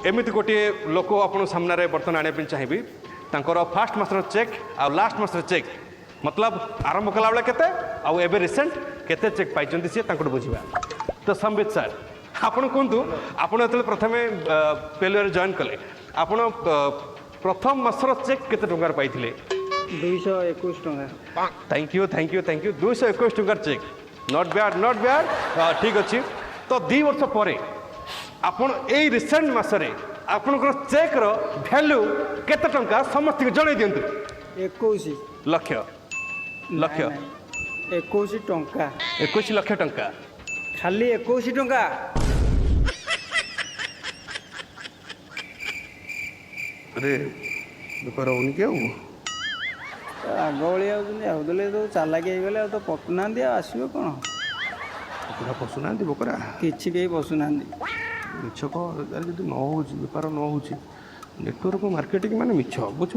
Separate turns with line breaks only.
एमती गोटे लोक आपण सामने बर्तमान आने चाहिए तांकर फास्ट मासर चेक आ लास्ट मासर चेक मतलब आरंभ कला बेले केते आउ एबे रिसेंट केते चेक पाई सी बुझा तो संबित सर आपण कहतु आपण जो प्रथम पेलुअर जॉइन कले आपण प्रथम मासर चेक केते टंकार पाई
221 टଙ୍କା।
Thank you thank you thank you 221 टंकार चेक नॉट बैड ठीक अच्छे तो 2 वर्ष पर आपण ए रिसेंट मासरे आपनकर चेक रो वैल्यू केते टंका समस्त जणै दियंतु
21
लक्ष लक्ष
21 टଙ୍କା
21 लक्ष टंका
खाली 21 टଙ୍କା।
अरे बेपार होनी क्या हो
आग भलिया होदे तो चालाकी गले तो पटुना आसो कौन
पूरा पशुना बोकरा
किसी कहीं पशुना
मिछ कह न हो बेपार न हो नेटवर्क मार्केटिंग माने मिछ बुझ